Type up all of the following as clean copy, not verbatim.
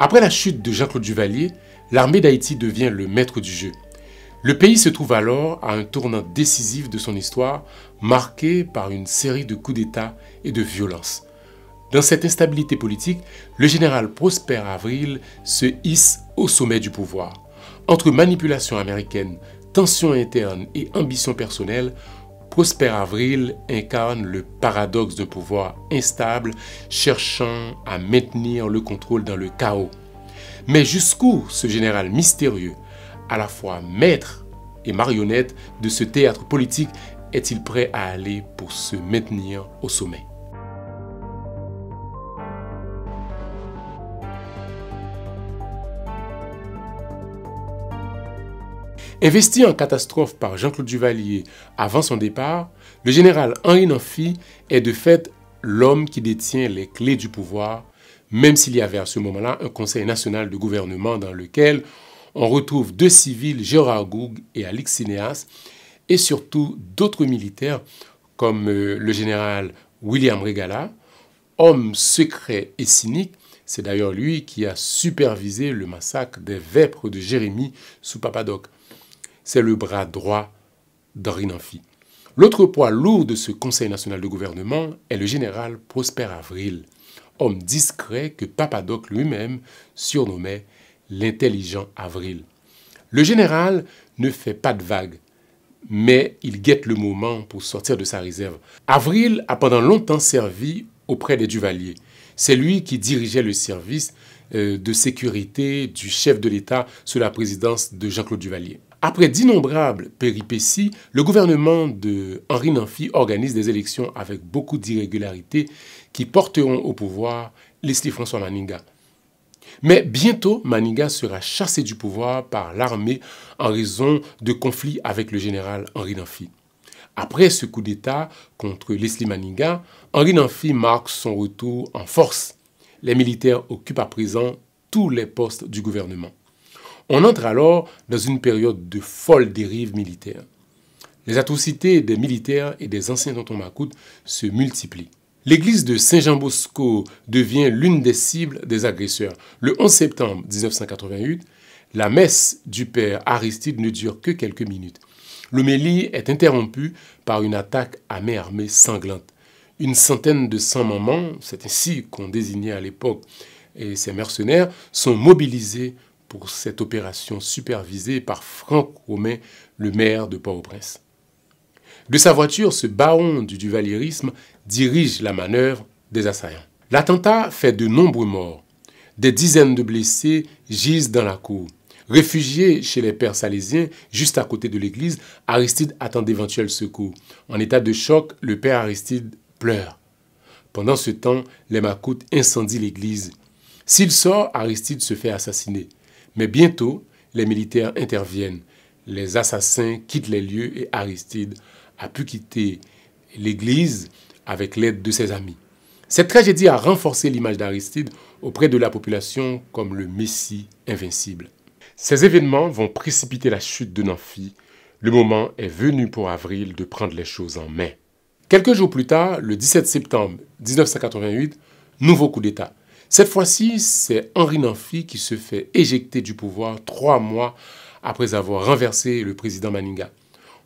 Après la chute de Jean-Claude Duvalier, l'armée d'Haïti devient le maître du jeu. Le pays se trouve alors à un tournant décisif de son histoire, marqué par une série de coups d'État et de violences. Dans cette instabilité politique, le général Prosper Avril se hisse au sommet du pouvoir. Entre manipulation américaine, tensions internes et ambition personnelle, Prosper Avril incarne le paradoxe d'un pouvoir instable cherchant à maintenir le contrôle dans le chaos. Mais jusqu'où ce général mystérieux, à la fois maître et marionnette de ce théâtre politique, est-il prêt à aller pour se maintenir au sommet? Investi en catastrophe par Jean-Claude Duvalier avant son départ, le général Henri Namphy est de fait l'homme qui détient les clés du pouvoir, même s'il y avait à ce moment-là un conseil national de gouvernement dans lequel on retrouve deux civils, Gérard Goug et Alix Sinéas, et surtout d'autres militaires comme le général William Regala, homme secret et cynique. C'est d'ailleurs lui qui a supervisé le massacre des Vêpres de Jérémie sous Papadoc. C'est le bras droit d'Henri Namphy. L'autre poids lourd de ce Conseil national de gouvernement est le général Prosper Avril, homme discret que Papadoc lui-même surnommait l'intelligent Avril. Le général ne fait pas de vagues, mais il guette le moment pour sortir de sa réserve. Avril a pendant longtemps servi auprès des Duvalier. C'est lui qui dirigeait le service de sécurité du chef de l'État sous la présidence de Jean-Claude Duvalier. Après d'innombrables péripéties, le gouvernement de Henri Namphy organise des élections avec beaucoup d'irrégularités qui porteront au pouvoir Leslie François Maninga. Mais bientôt, Maninga sera chassé du pouvoir par l'armée en raison de conflits avec le général Henri Namphy. Après ce coup d'État contre Leslie Maninga, Henri Namphy marque son retour en force. Les militaires occupent à présent tous les postes du gouvernement. On entre alors dans une période de folle dérive militaire. Les atrocités des militaires et des anciens tontons macoutes se multiplient. L'église de Saint-Jean-Bosco devient l'une des cibles des agresseurs. Le 11 septembre 1988, la messe du père Aristide ne dure que quelques minutes. L'homélie est interrompue par une attaque à main armée sanglante. Une centaine de sans-mamans, c'est ainsi qu'on désignait à l'époque, et ces mercenaires sont mobilisés pour cette opération supervisée par Franck Romain, le maire de Port-au-Prince. De sa voiture, ce baron du duvalierisme dirige la manœuvre des assaillants. L'attentat fait de nombreux morts. Des dizaines de blessés gisent dans la cour. Réfugié chez les pères salésiens, juste à côté de l'église, Aristide attend d'éventuels secours. En état de choc, le père Aristide pleure. Pendant ce temps, les macoutes incendient l'église. S'il sort, Aristide se fait assassiner. Mais bientôt, les militaires interviennent. Les assassins quittent les lieux et Aristide a pu quitter l'église avec l'aide de ses amis. Cette tragédie a renforcé l'image d'Aristide auprès de la population comme le Messie invincible. Ces événements vont précipiter la chute de Namphy. Le moment est venu pour Avril de prendre les choses en main. Quelques jours plus tard, le 17 septembre 1988, nouveau coup d'État. Cette fois-ci, c'est Henri Namphy qui se fait éjecter du pouvoir 3 mois après avoir renversé le président Maninga.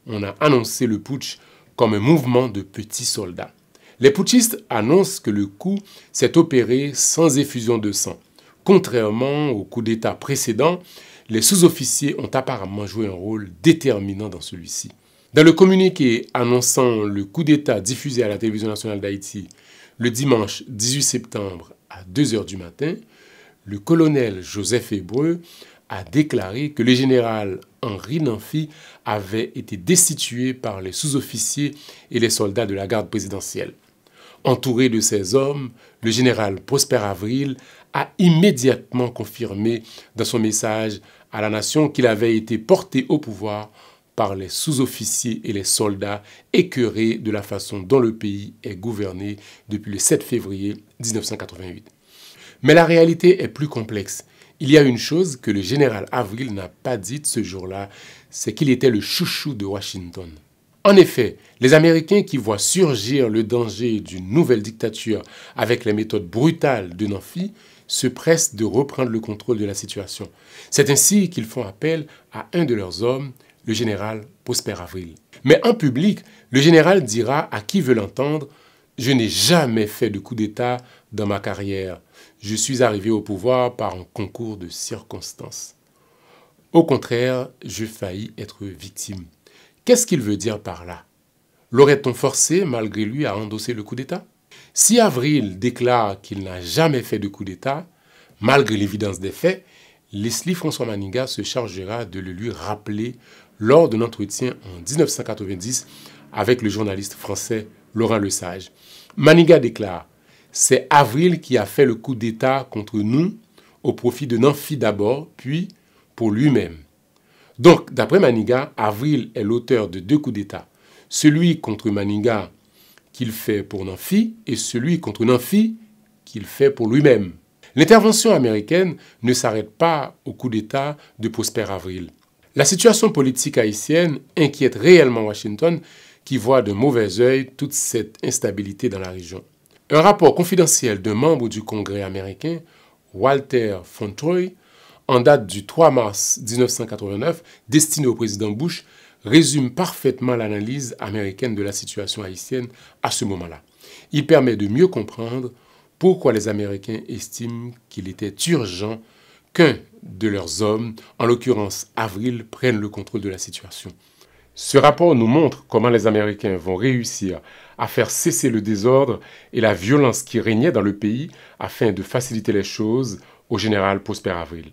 On a annoncé le putsch comme un mouvement de petits soldats. Les putschistes annoncent que le coup s'est opéré sans effusion de sang. Contrairement au coup d'État précédent, les sous-officiers ont apparemment joué un rôle déterminant dans celui-ci. Dans le communiqué annonçant le coup d'État diffusé à la télévision nationale d'Haïti le dimanche 18 septembre à 2 h du matin, le colonel Joseph Hébreu a déclaré que le général Henri Namphy avait été destitué par les sous-officiers et les soldats de la garde présidentielle. Entouré de ses hommes, le général Prosper Avril a immédiatement confirmé dans son message à la nation qu'il avait été porté au pouvoir par les sous-officiers et les soldats écœurés de la façon dont le pays est gouverné depuis le 7 février 1988. Mais la réalité est plus complexe. Il y a une chose que le général Avril n'a pas dite ce jour-là, c'est qu'il était le chouchou de Washington. En effet, les Américains qui voient surgir le danger d'une nouvelle dictature avec les méthodes brutales de Namphy se pressent de reprendre le contrôle de la situation. C'est ainsi qu'ils font appel à un de leurs hommes, le général Prosper Avril. Mais en public, le général dira à qui veut l'entendre « Je n'ai jamais fait de coup d'État dans ma carrière. Je suis arrivé au pouvoir par un concours de circonstances. Au contraire, je faillis être victime. » Qu'est-ce qu'il veut dire par là? L'aurait-on forcé, malgré lui, à endosser le coup d'État? Si Avril déclare qu'il n'a jamais fait de coup d'État, malgré l'évidence des faits, Leslie François Manigat se chargera de le lui rappeler lors d'un entretien en 1990 avec le journaliste français Laurent Lesage. Manigat déclare « C'est Avril qui a fait le coup d'État contre nous au profit de Nanfi d'abord, puis pour lui-même. » Donc, d'après Manigat, Avril est l'auteur de 2 coups d'État. Celui contre Manigat qu'il fait pour Nanfi et celui contre Nanfi qu'il fait pour lui-même. L'intervention américaine ne s'arrête pas au coup d'État de Prosper Avril. La situation politique haïtienne inquiète réellement Washington qui voit de mauvais œil toute cette instabilité dans la région. Un rapport confidentiel d'un membre du Congrès américain, Walter Fauntroy, en date du 3 mars 1989, destiné au président Bush, résume parfaitement l'analyse américaine de la situation haïtienne à ce moment-là. Il permet de mieux comprendre pourquoi les Américains estiment qu'il était urgent qu'un de leurs hommes, en l'occurrence Avril, prenne le contrôle de la situation. Ce rapport nous montre comment les Américains vont réussir à faire cesser le désordre et la violence qui régnait dans le pays afin de faciliter les choses au général Prosper Avril.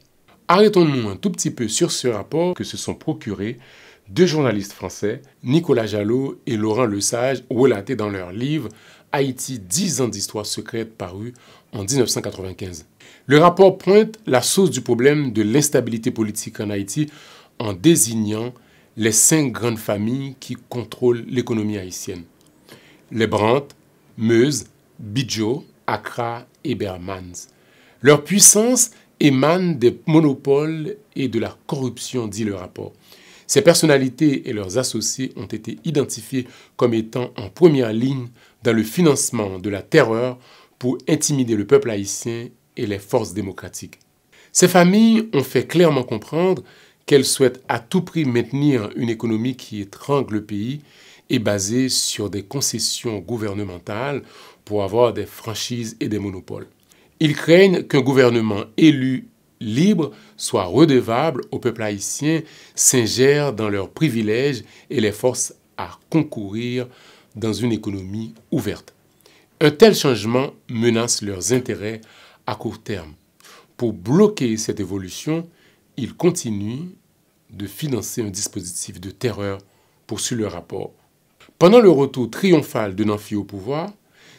Arrêtons-nous un tout petit peu sur ce rapport que se sont procurés 2 journalistes français, Nicolas Jalot et Laurent Lesage, relatés dans leur livre « Haïti, 10 ans d'histoire secrète » paru en 1995. Le rapport pointe la source du problème de l'instabilité politique en Haïti en désignant les 5 grandes familles qui contrôlent l'économie haïtienne. Les Brandt, Meuse, Bidjo, Accra et Bermans. Leur puissance émane des monopoles et de la corruption, dit le rapport. Ces personnalités et leurs associés ont été identifiés comme étant en première ligne dans le financement de la terreur pour intimider le peuple haïtien et les forces démocratiques. Ces familles ont fait clairement comprendre qu'elles souhaitent à tout prix maintenir une économie qui étrangle le pays et basée sur des concessions gouvernementales pour avoir des franchises et des monopoles. Ils craignent qu'un gouvernement élu libre soit redevable au peuple haïtien, s'ingère dans leurs privilèges et les force à concourir dans une économie ouverte. Un tel changement menace leurs intérêts à court terme. Pour bloquer cette évolution, ils continuent de financer un dispositif de terreur, poursuit le rapport. Pendant le retour triomphal de Nanfi au pouvoir,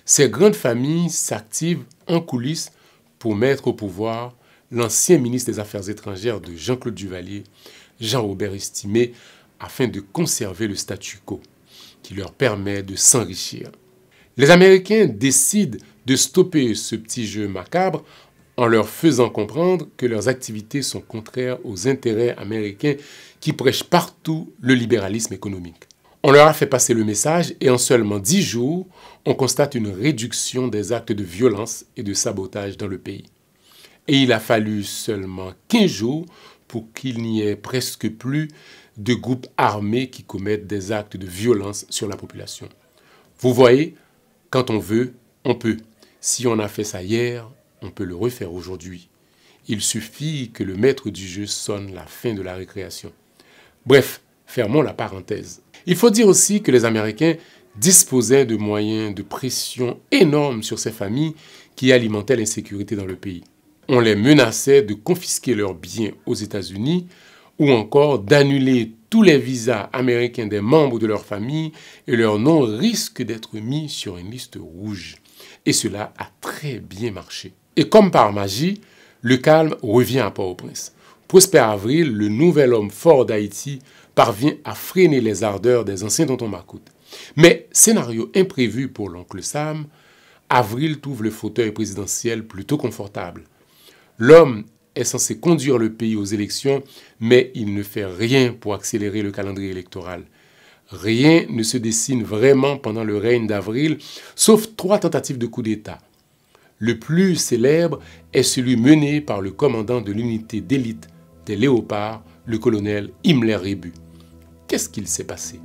ces grandes familles s'activent en coulisses pour mettre au pouvoir l'ancien ministre des Affaires étrangères de Jean-Claude Duvalier, Jean-Robert Estimé, afin de conserver le statu quo, qui leur permet de s'enrichir. Les Américains décident de stopper ce petit jeu macabre en leur faisant comprendre que leurs activités sont contraires aux intérêts américains qui prêchent partout le libéralisme économique. On leur a fait passer le message et en seulement 10 jours, on constate une réduction des actes de violence et de sabotage dans le pays. Et il a fallu seulement 15 jours pour qu'il n'y ait presque plus de groupes armés qui commettent des actes de violence sur la population. Vous voyez, quand on veut, on peut. Si on a fait ça hier, on peut le refaire aujourd'hui. Il suffit que le maître du jeu sonne la fin de la récréation. Bref, fermons la parenthèse. Il faut dire aussi que les Américains disposaient de moyens de pression énormes sur ces familles qui alimentaient l'insécurité dans le pays. On les menaçait de confisquer leurs biens aux États-Unis ou encore d'annuler tous les visas américains des membres de leur famille et leur nom risque d'être mis sur une liste rouge. Et cela a très bien marché. Et comme par magie, le calme revient à Port-au-Prince. Prosper Avril, le nouvel homme fort d'Haïti, parvient à freiner les ardeurs des anciens tontons Macoute. Mais, scénario imprévu pour l'oncle Sam, Avril trouve le fauteuil présidentiel plutôt confortable. L'homme est censé conduire le pays aux élections, mais il ne fait rien pour accélérer le calendrier électoral. Rien ne se dessine vraiment pendant le règne d'Avril, sauf 3 tentatives de coup d'État. Le plus célèbre est celui mené par le commandant de l'unité d'élite des Léopards, le colonel Himmler Rebu. Qu'est-ce qu'il s'est passé?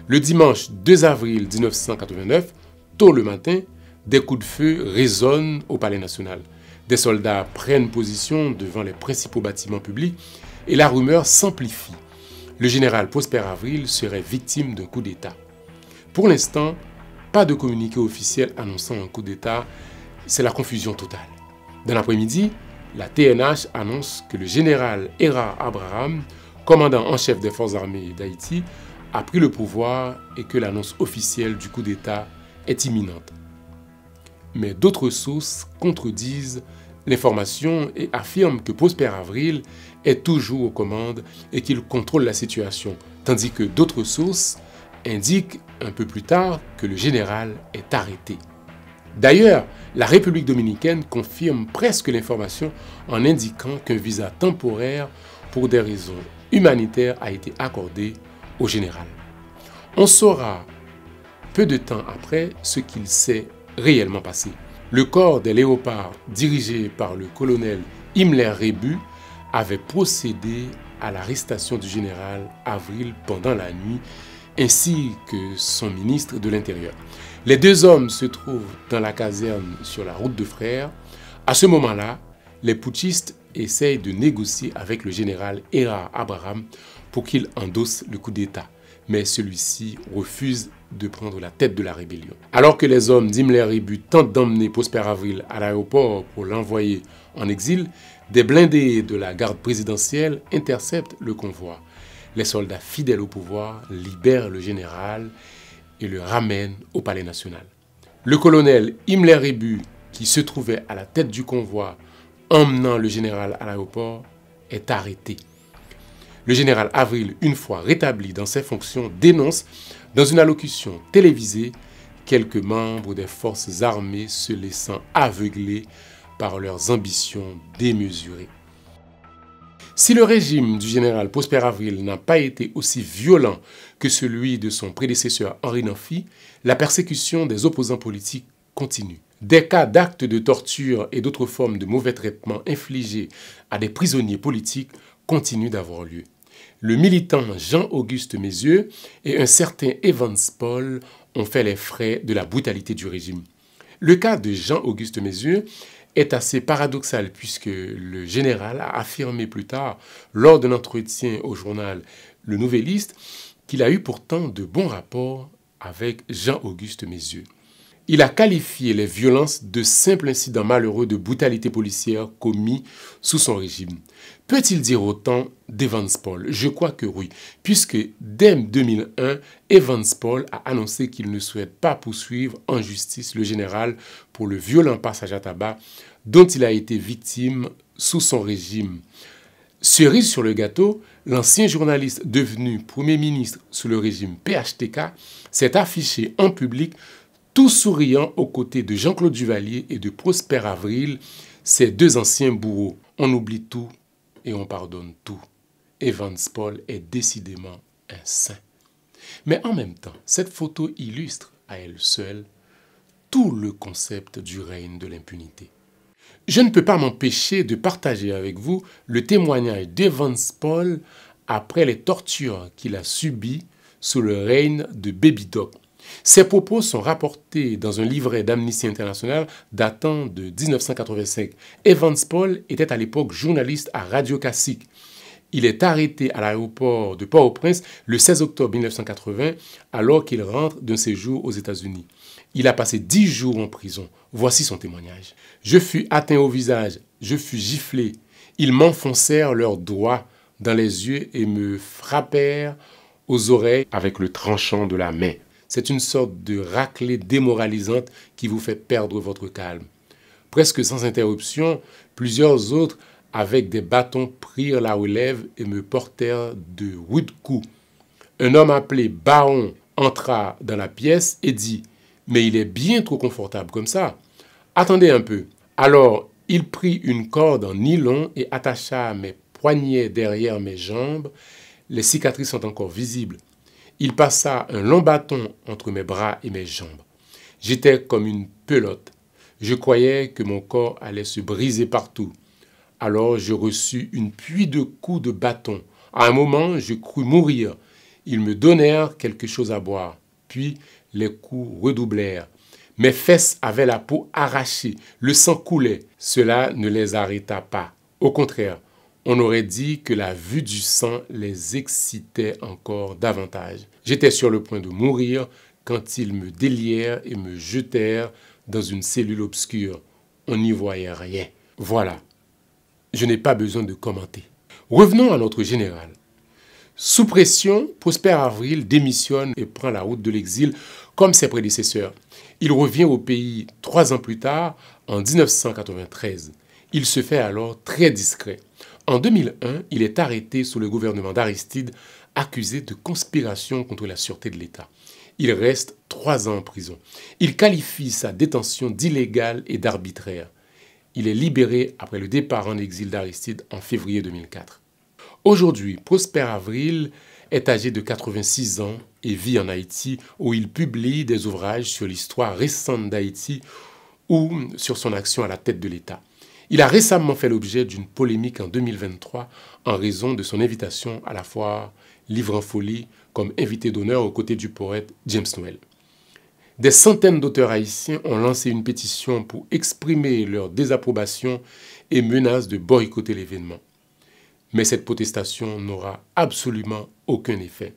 Le dimanche 2 avril 1989, tôt le matin, des coups de feu résonnent au Palais national. Des soldats prennent position devant les principaux bâtiments publics et la rumeur s'amplifie. Le général Prosper Avril serait victime d'un coup d'État. Pour l'instant, pas de communiqué officiel annonçant un coup d'État, c'est la confusion totale. Dans l'après-midi, la TNH annonce que le général Erard Abraham, commandant en chef des forces armées d'Haïti, a pris le pouvoir et que l'annonce officielle du coup d'État est imminente. Mais d'autres sources contredisent l'information et affirment que Prosper Avril est toujours aux commandes et qu'il contrôle la situation, tandis que d'autres sources indiquent un peu plus tard que le général est arrêté. D'ailleurs, la République dominicaine confirme presque l'information en indiquant qu'un visa temporaire pour des raisons humanitaires a été accordé au général. On saura peu de temps après ce qu'il s'est réellement passé. Le corps des Léopards, dirigé par le colonel Himmler Rebu, avait procédé à l'arrestation du général Avril pendant la nuit, ainsi que son ministre de l'Intérieur. Les deux hommes se trouvent dans la caserne sur la route de Frères. À ce moment-là, les putschistes essayent de négocier avec le général Erard Abraham pour qu'il endosse le coup d'État. Mais celui-ci refuse de prendre la tête de la rébellion. Alors que les hommes d'Himmler Rebu tentent d'emmener Prosper Avril à l'aéroport pour l'envoyer en exil, des blindés de la garde présidentielle interceptent le convoi. Les soldats fidèles au pouvoir libèrent le général et le ramènent au Palais national. Le colonel Himmler Rebu, qui se trouvait à la tête du convoi emmenant le général à l'aéroport, est arrêté. Le général Avril, une fois rétabli dans ses fonctions, dénonce dans une allocution télévisée quelques membres des forces armées se laissant aveugler par leurs ambitions démesurées. Si le régime du général Prosper Avril n'a pas été aussi violent que celui de son prédécesseur Henri Namphy, la persécution des opposants politiques continue. Des cas d'actes de torture et d'autres formes de mauvais traitements infligés à des prisonniers politiques continuent d'avoir lieu. Le militant Jean-Auguste Messieux et un certain Evans Paul ont fait les frais de la brutalité du régime. Le cas de Jean-Auguste Messieux est assez paradoxal puisque le général a affirmé plus tard, lors d'un entretien au journal Le Nouvelliste, qu'il a eu pourtant de bons rapports avec Jean-Auguste Messieux. Il a qualifié les violences de simples incidents malheureux de brutalité policière commis sous son régime. Peut-il dire autant d'Evans Paul? Je crois que oui, puisque dès 2001, Evans Paul a annoncé qu'il ne souhaite pas poursuivre en justice le général pour le violent passage à tabac dont il a été victime sous son régime. Cerise sur le gâteau, l'ancien journaliste devenu Premier ministre sous le régime PHTK s'est affiché en public tout souriant aux côtés de Jean-Claude Duvalier et de Prosper Avril, ces deux anciens bourreaux. On oublie tout et on pardonne tout. Evans Paul est décidément un saint. Mais en même temps, cette photo illustre à elle seule tout le concept du règne de l'impunité. Je ne peux pas m'empêcher de partager avec vous le témoignage d'Evans Paul après les tortures qu'il a subies sous le règne de Baby Doc. Ces propos sont rapportés dans un livret d'Amnesty International datant de 1985. Evans Paul était à l'époque journaliste à Radio Classique. Il est arrêté à l'aéroport de Port-au-Prince le 16 octobre 1980 alors qu'il rentre d'un séjour aux États-Unis. Il a passé 10 jours en prison. Voici son témoignage. « Je fus atteint au visage, je fus giflé. Ils m'enfoncèrent leurs doigts dans les yeux et me frappèrent aux oreilles avec le tranchant de la main. C'est une sorte de raclée démoralisante qui vous fait perdre votre calme. Presque sans interruption, plusieurs autres, avec des bâtons, prirent la relève et me portèrent de rudes coups. Un homme appelé Baron entra dans la pièce et dit « Mais il est bien trop confortable comme ça. Attendez un peu. » Alors, il prit une corde en nylon et attacha mes poignets derrière mes jambes, Les cicatrices sont encore visibles. Il passa un long bâton entre mes bras et mes jambes. J'étais comme une pelote. Je croyais que mon corps allait se briser partout. Alors je reçus une pluie de coups de bâton. À un moment, je crus mourir. Ils me donnèrent quelque chose à boire. Puis les coups redoublèrent. Mes fesses avaient la peau arrachée. Le sang coulait. Cela ne les arrêta pas. Au contraire, on aurait dit que la vue du sang les excitait encore davantage. J'étais sur le point de mourir quand ils me délièrent et me jetèrent dans une cellule obscure. On n'y voyait rien. Voilà. Je n'ai pas besoin de commenter. Revenons à notre général. Sous pression, Prosper Avril démissionne et prend la route de l'exil comme ses prédécesseurs. Il revient au pays 3 ans plus tard, en 1993. Il se fait alors très discret. En 2001, il est arrêté sous le gouvernement d'Aristide, accusé de conspiration contre la sûreté de l'État. Il reste 3 ans en prison. Il qualifie sa détention d'illégale et d'arbitraire. Il est libéré après le départ en exil d'Aristide en février 2004. Aujourd'hui, Prosper Avril est âgé de 86 ans et vit en Haïti, où il publie des ouvrages sur l'histoire récente d'Haïti ou sur son action à la tête de l'État. Il a récemment fait l'objet d'une polémique en 2023 en raison de son invitation à la foire Livre en Folie comme invité d'honneur aux côtés du poète James Noël. Des centaines d'auteurs haïtiens ont lancé une pétition pour exprimer leur désapprobation et menacent de boycotter l'événement. Mais cette protestation n'aura absolument aucun effet.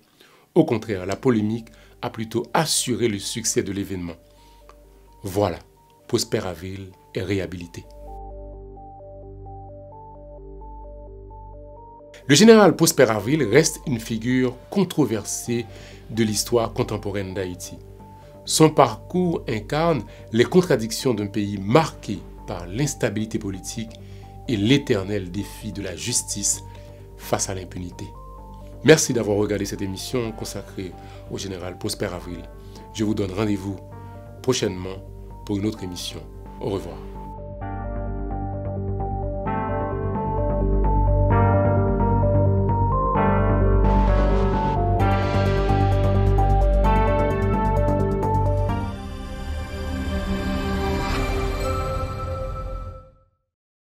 Au contraire, la polémique a plutôt assuré le succès de l'événement. Voilà, Prosper Avril est réhabilité. Le général Prosper Avril reste une figure controversée de l'histoire contemporaine d'Haïti. Son parcours incarne les contradictions d'un pays marqué par l'instabilité politique et l'éternel défi de la justice face à l'impunité. Merci d'avoir regardé cette émission consacrée au général Prosper Avril. Je vous donne rendez-vous prochainement pour une autre émission. Au revoir.